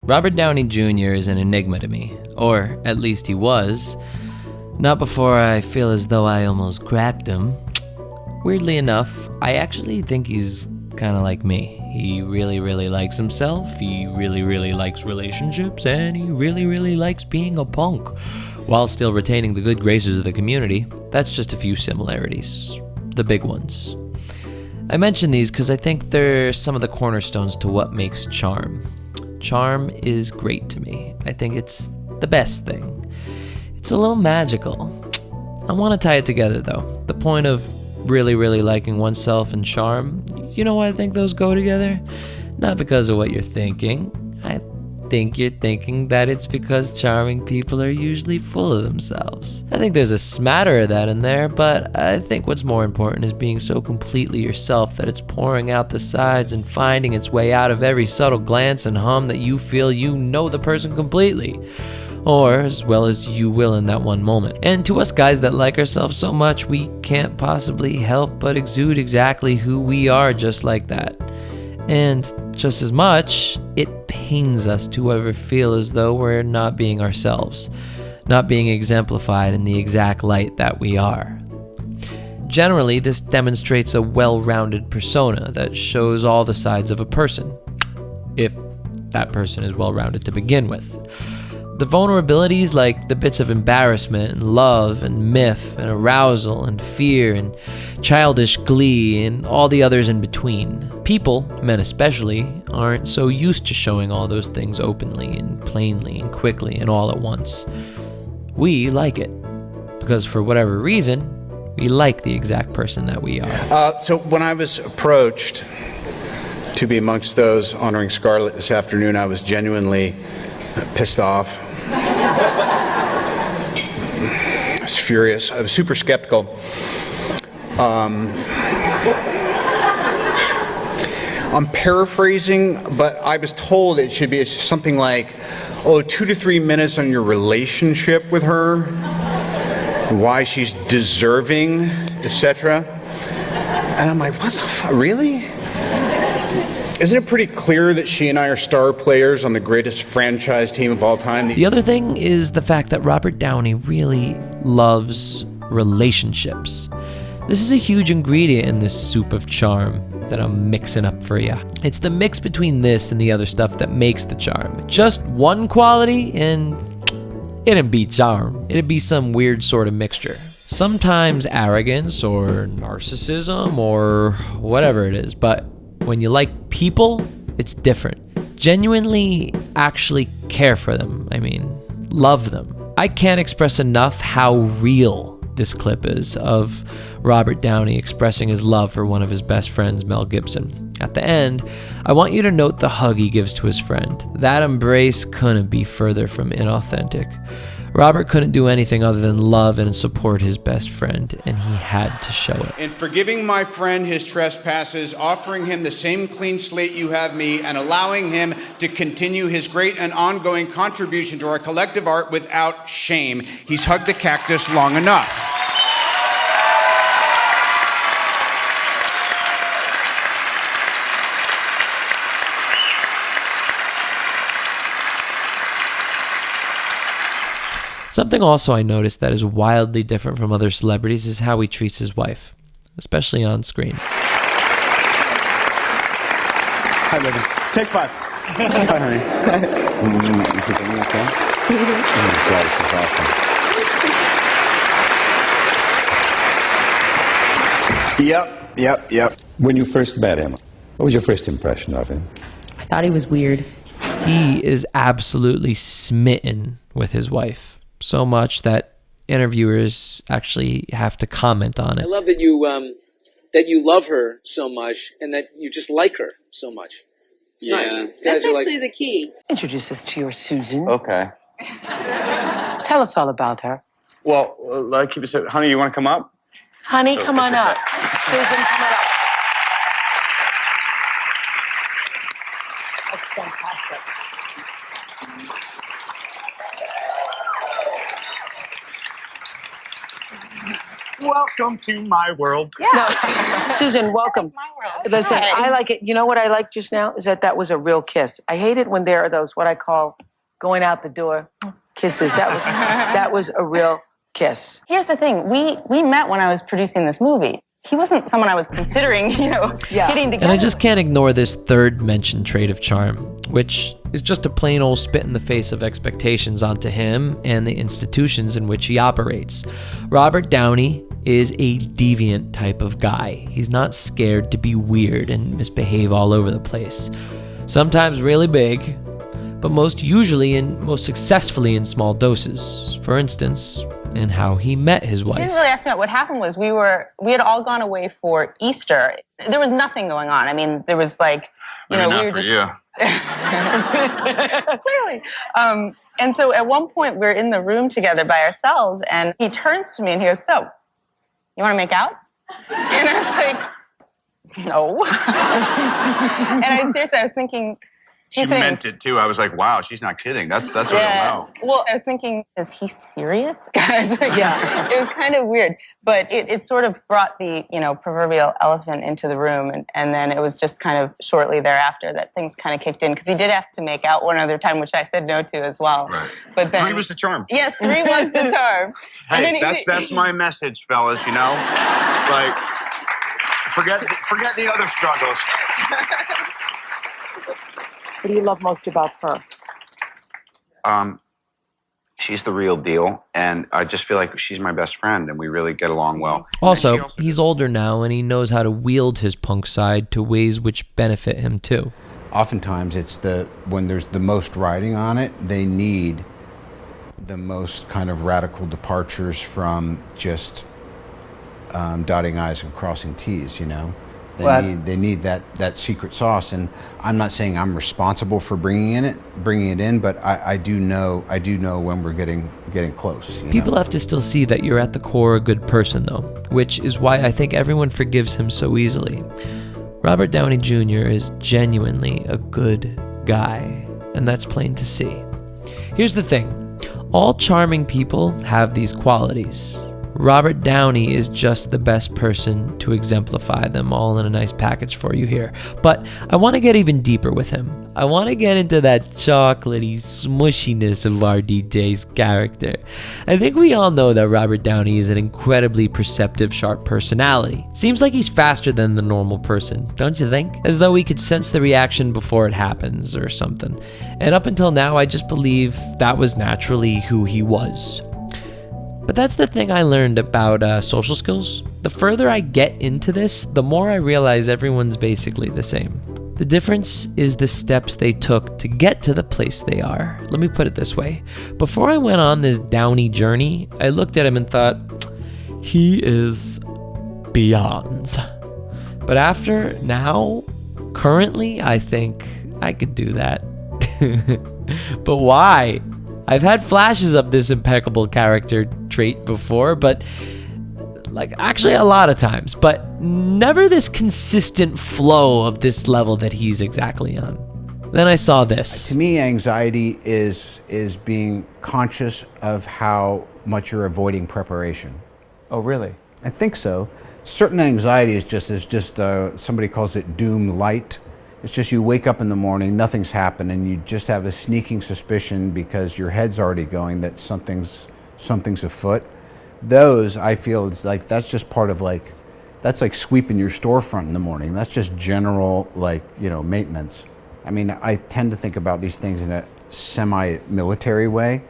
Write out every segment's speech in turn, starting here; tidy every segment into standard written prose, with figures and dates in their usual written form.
Robert Downey Jr. is an enigma to me, or at least he was. Not before I feel as though I almost cracked him. Weirdly enough, I actually think he's kind of like me. He really, really likes himself, he really, really likes relationships, and he really, really likes being a punk, while still retaining the good graces of the community. That's just a few similarities. The big ones. I mention these because I think they're some of the cornerstones to what makes charm. Charm is great to me. I think it's the best thing. It's a little magical. I want to tie it together though. The point of really, really liking oneself and charm, you know why I think those go together? Not because of what you're thinking. I think you're thinking that it's because charming people are usually full of themselves. I think there's a smatter of that in there, but I think what's more important is being so completely yourself that it's pouring out the sides and finding its way out of every subtle glance and hum that you feel you know the person completely. Or as well as you will in that one moment. And to us guys that like ourselves so much, we can't possibly help but exude exactly who we are just like that. And just as much, it pains us to ever feel as though we're not being ourselves, not being exemplified in the exact light that we are. Generally, this demonstrates a well-rounded persona that shows all the sides of a person, if that person is well-rounded to begin with. The vulnerabilities, like the bits of embarrassment and love and myth and arousal and fear and childish glee and all the others in between. People, men especially, aren't so used to showing all those things openly and plainly and quickly and all at once. We like it, because for whatever reason, we like the exact person that we are. So when I was approached to be amongst those honoring Scarlett this afternoon, I was genuinely pissed off. I was furious. I was super skeptical. I'm paraphrasing, but I was told it should be something like, 2 to 3 minutes on your relationship with her, why she's deserving, etc. And I'm like, what the fuck, really? Isn't it pretty clear that she and I are star players on the greatest franchise team of all time? The other thing is the fact that Robert Downey really loves relationships. This is a huge ingredient in this soup of charm that I'm mixing up for you. It's the mix between this and the other stuff that makes the charm. Just one quality and it'd be charm. It'd be some weird sort of mixture. Sometimes arrogance or narcissism or whatever it is, but when you like people, it's different. Genuinely actually care for them. Love them. I can't express enough how real this clip is of Robert Downey expressing his love for one of his best friends, Mel Gibson. At the end, I want you to note the hug he gives to his friend. That embrace couldn't be further from inauthentic. Robert couldn't do anything other than love and support his best friend, and he had to show it. In forgiving my friend his trespasses, offering him the same clean slate you have me, and allowing him to continue his great and ongoing contribution to our collective art without shame, he's hugged the cactus long enough. Something also I noticed that is wildly different from other celebrities is how he treats his wife, especially on screen. Hi, baby. Take 5. Hi, honey. You keeping me okay? Yep. When you first met him, what was your first impression of him? I thought he was weird. He is absolutely smitten with his wife. So much that interviewers actually have to comment on it. I love that you love her so much and that you just like her so much. It's nice. That's actually the key. Introduce us to your Susan. Okay. Tell us all about her. Well, keep it simple. Honey, you want to come up? Honey, come on up. Susan, come on up. That's fantastic. Welcome to my world. Yeah. Susan, welcome. My world. Listen, Hi. I like it. You know what I like just now is that was a real kiss. I hate it when there are those what I call going out the door kisses. That was a real kiss. Here's the thing. We met when I was producing this movie. He wasn't someone I was considering, getting together. And I just can't ignore this third mentioned trait of charm, which is just a plain old spit in the face of expectations onto him and the institutions in which he operates. Robert Downey is a deviant type of guy. He's not scared to be weird and misbehave all over the place. Sometimes really big, but most usually and most successfully in small doses. For instance, in how he met his wife. He didn't really ask me what happened was we had all gone away for Easter. There was nothing going on. I mean, there was like, we were just... Clearly. And so at one point we're in the room together by ourselves and he turns to me and he goes, "So, you want to make out?" And I was like, "No." And I was thinking, she meant it too. I was like, wow, she's not kidding. That's what I know. Well, I was thinking, is he serious? Guys, yeah. It was kind of weird. But it sort of brought the, proverbial elephant into the room. And then it was just kind of shortly thereafter that things kind of kicked in. Because he did ask to make out one other time, which I said no to as well. Right. But then 3 was the charm. Yes, 3 was the charm. Hey, that's my message, fellas, Like, forget the other struggles. What do you love most about her? She's the real deal, and I just feel like she's my best friend, and we really get along well. Also, he's older now, and he knows how to wield his punk side to ways which benefit him too. Oftentimes, it's when there's the most riding on it, they need the most kind of radical departures from just dotting I's and crossing T's, They need that secret sauce, and I'm not saying I'm responsible for bringing it in, but I do know when we're getting close. People have to still see that you're at the core a good person, though, which is why I think everyone forgives him so easily. Robert Downey Jr. is genuinely a good guy, and that's plain to see. Here's the thing: all charming people have these qualities. Robert Downey is just the best person to exemplify them all in a nice package for you here. But I want to get even deeper with him. I want to get into that chocolatey smushiness of RDJ's character. I think we all know that Robert Downey is an incredibly perceptive, sharp personality. Seems like he's faster than the normal person, don't you think? As though he could sense the reaction before it happens or something. And up until now, I just believe that was naturally who he was. But that's the thing I learned about social skills. The further I get into this, the more I realize everyone's basically the same. The difference is the steps they took to get to the place they are. Let me put it this way. Before I went on this Downey journey, I looked at him and thought, he is beyond. But after now, currently, I think I could do that. But why? I've had flashes of this impeccable character trait before, but actually a lot of times, but never this consistent flow of this level that he's exactly on. Then I saw this. To me, anxiety is being conscious of how much you're avoiding preparation. Oh, really? I think so. Certain anxiety is just somebody calls it doom light. It's just you wake up in the morning, nothing's happened, and you just have a sneaking suspicion because your head's already going that something's afoot. Those, I feel, it's like that's just part of that's like sweeping your storefront in the morning. That's just general maintenance. I mean, I tend to think about these things in a semi-military way.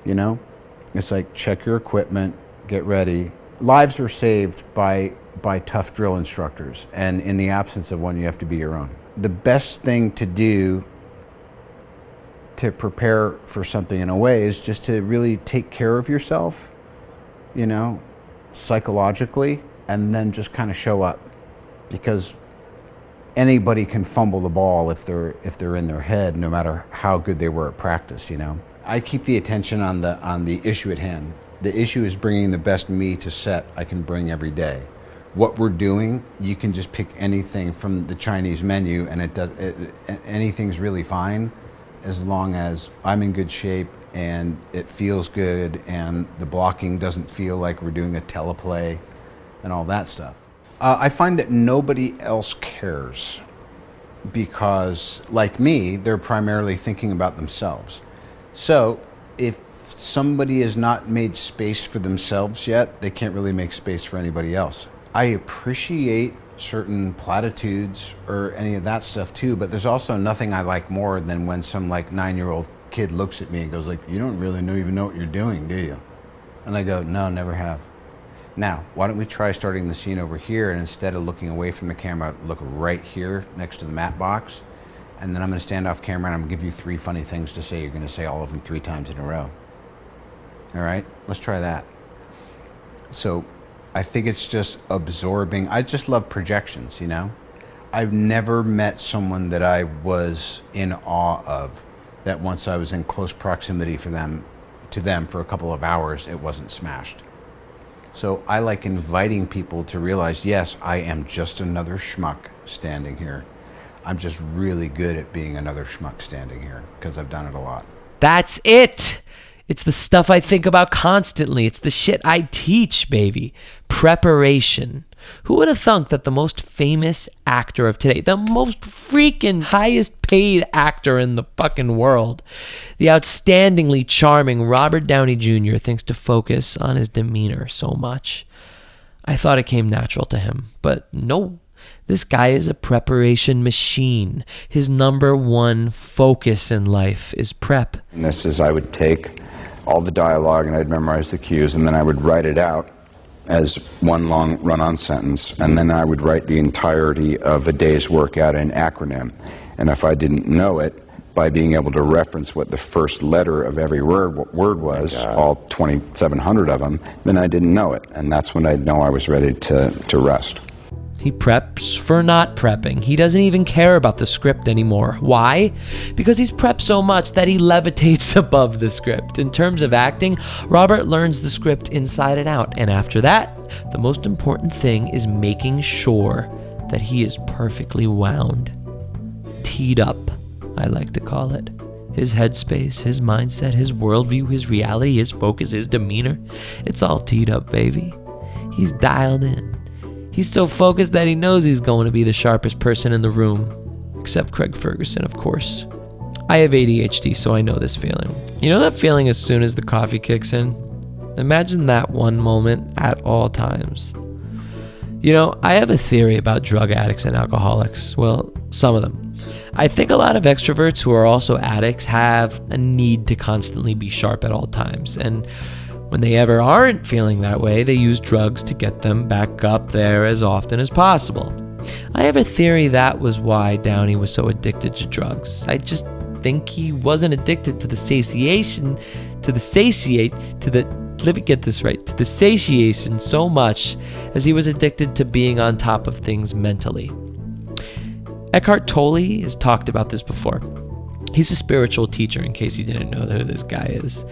It's like check your equipment, get ready. Lives are saved by tough drill instructors, and in the absence of one, you have to be your own. The best thing to do to prepare for something in a way is just to really take care of yourself, psychologically, and then just kind of show up, because anybody can fumble the ball if they're in their head, no matter how good they were at practice. I keep the attention on the issue at hand. The issue is bringing the best me to set I can bring every day. What we're doing, you can just pick anything from the Chinese menu, and anything's really fine as long as I'm in good shape and it feels good and the blocking doesn't feel like we're doing a teleplay and all that stuff. I find that nobody else cares because, like me, they're primarily thinking about themselves. So if somebody has not made space for themselves yet, they can't really make space for anybody else. I appreciate certain platitudes or any of that stuff too, but there's also nothing I like more than when some like 9-year-old kid looks at me and goes like, you don't really even know what you're doing, do you? And I go, no, never have. Now, why don't we try starting the scene over here, and instead of looking away from the camera, look right here next to the matte box, and then I'm going to stand off camera and I'm going to give you 3 funny things to say. You're going to say all of them 3 times in a row. All right, let's try that. So I think it's just absorbing. I just love projections, you know? I've never met someone that I was in awe of, that once I was in close proximity to them for a couple of hours, it wasn't smashed. So I like inviting people to realize, yes, I am just another schmuck standing here. I'm just really good at being another schmuck standing here because I've done it a lot. That's it. It's the stuff I think about constantly. It's the shit I teach, baby. Preparation. Who would have thunk that the most famous actor of today, the most freaking highest paid actor in the fucking world, the outstandingly charming Robert Downey Jr. thinks to focus on his demeanor so much? I thought it came natural to him, but no. This guy is a preparation machine. His number one focus in life is prep. And this is, I would take all the dialogue and I'd memorize the cues, and then I would write it out as one long run-on sentence, and then I would write the entirety of a day's work out in acronym. And if I didn't know it, by being able to reference what the first letter of every word was, all 2,700 of them, then I didn't know it. And that's when I'd know I was ready to rest. He preps for not prepping. He doesn't even care about the script anymore. Why? Because he's prepped so much that he levitates above the script. In terms of acting, Robert learns the script inside and out. And after that, the most important thing is making sure that he is perfectly wound. Teed up, I like to call it. His headspace, his mindset, his worldview, his reality, his focus, his demeanor. It's all teed up, baby. He's dialed in. He's so focused that he knows he's going to be the sharpest person in the room. Except Craig Ferguson, of course. I have ADHD, so I know this feeling. You know that feeling as soon as the coffee kicks in? Imagine that one moment at all times. You know, I have a theory about drug addicts and alcoholics. Well, some of them. I think a lot of extroverts who are also addicts have a need to constantly be sharp at all times. And when they ever aren't feeling that way, they use drugs to get them back up there as often as possible. I have a theory that was why Downey was so addicted to drugs. I just think he wasn't addicted to the satiation so much as he was addicted to being on top of things mentally. Eckhart Tolle has talked about this before. He's a spiritual teacher, in case you didn't know who this guy is.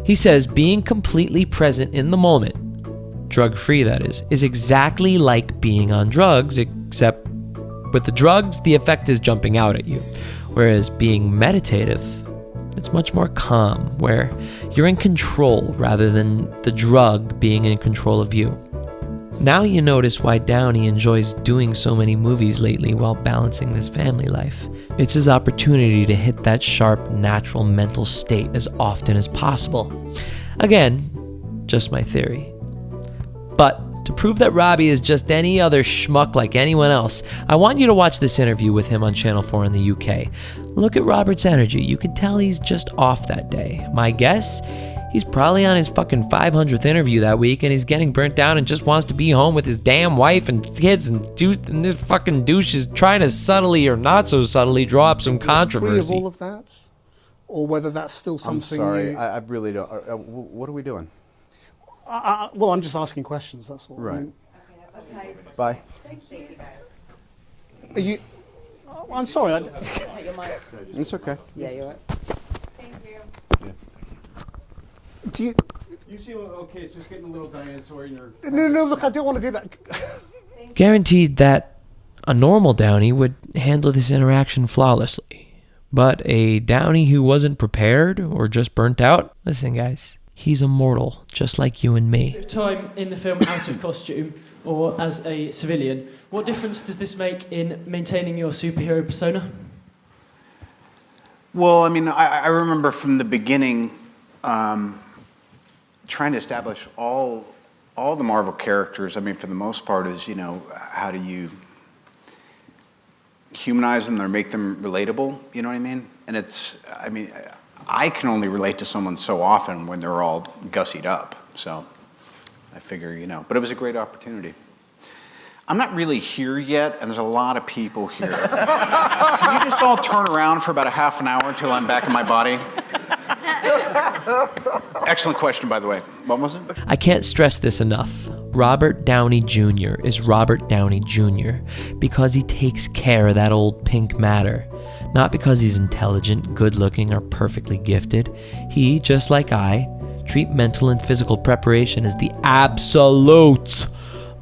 He says being completely present in the moment, drug-free that is exactly like being on drugs, except with the drugs, the effect is jumping out at you. Whereas being meditative, it's much more calm, where you're in control rather than the drug being in control of you. Now you notice why Downey enjoys doing so many movies lately while balancing this family life. It's his opportunity to hit that sharp, natural mental state as often as possible. Again, just my theory. But to prove that Robbie is just any other schmuck like anyone else, I want you to watch this interview with him on Channel 4 in the UK. Look at Robert's energy. You can tell he's just off that day. My guess? He's probably on his fucking 500th interview that week, and he's getting burnt out and just wants to be home with his damn wife and kids, and this fucking douche is trying to subtly or not so subtly draw up some controversy. Free of all of that, or whether that's still something. I'm sorry, I really don't. What are we doing? Well, I'm just asking questions. That's all. Right. I mean, okay, bye. Thank you guys. Are you? I'm sorry. It's okay. Yeah, you're right. Do you? You seem okay. It's just getting a little dinosaur in your. No. Look, I don't want to do that. Guaranteed that a normal Downey would handle this interaction flawlessly. But a Downey who wasn't prepared or just burnt out, listen guys, he's immortal, just like you and me. Time in the film out of costume, or as a civilian. What difference does this make in maintaining your superhero persona? Well, I mean, I remember from the beginning trying to establish all the Marvel characters. I mean, for the most part, is, you know, how do you humanize them or make them relatable? You know what I mean? And it's, I mean, I can only relate to someone so often when they're all gussied up. So I figure, you know, but it was a great opportunity. I'm not really here yet, and there's a lot of people here. Can you just all turn around for about a half an hour until I'm back in my body? Excellent question, by the way. What was it? I can't stress this enough. Robert Downey Jr. is Robert Downey Jr. because he takes care of that old pink matter. Not because he's intelligent, good-looking, or perfectly gifted. He, just like I, treat mental and physical preparation as the absolute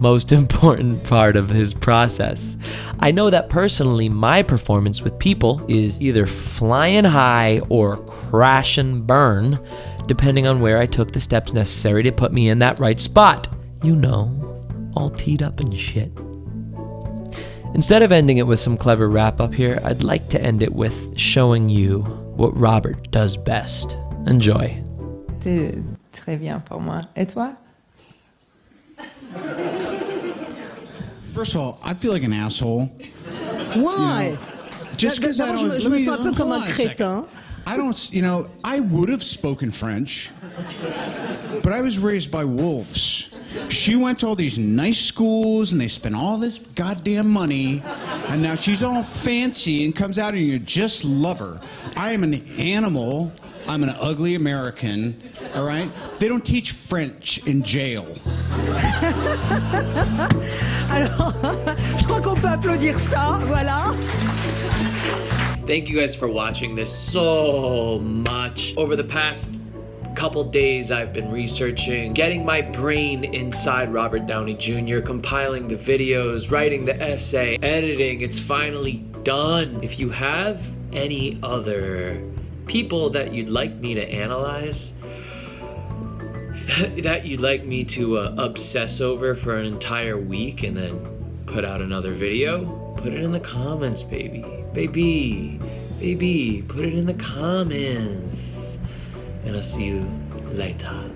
most important part of his process. I know that personally, my performance with people is either flying high or crash and burn, depending on where I took the steps necessary to put me in that right spot. You know, all teed up and shit. Instead of ending it with some clever wrap-up here, I'd like to end it with showing you what Robert does best. Enjoy. C'était très bien pour moi. Et toi? First of all, I feel like an asshole. Why? You know, just because I don't. Je me sens un peu comme un crétin. I don't. You know, I would have spoken French, but I was raised by wolves. She went to all these nice schools, and they spent all this goddamn money, and now she's all fancy and comes out, and you just love her. I am an animal. I'm an ugly American, all right? They don't teach French in jail. Alors, je crois qu'on peut applaudir ça, voilà. Thank you guys for watching this so much. Over the past couple days, I've been researching, getting my brain inside Robert Downey Jr., compiling the videos, writing the essay, editing. It's finally done. If you have any other people that you'd like me to analyze, that you'd like me to obsess over for an entire week and then put out another video, put it in the comments, baby. Baby, put it in the comments. And I'll see you later.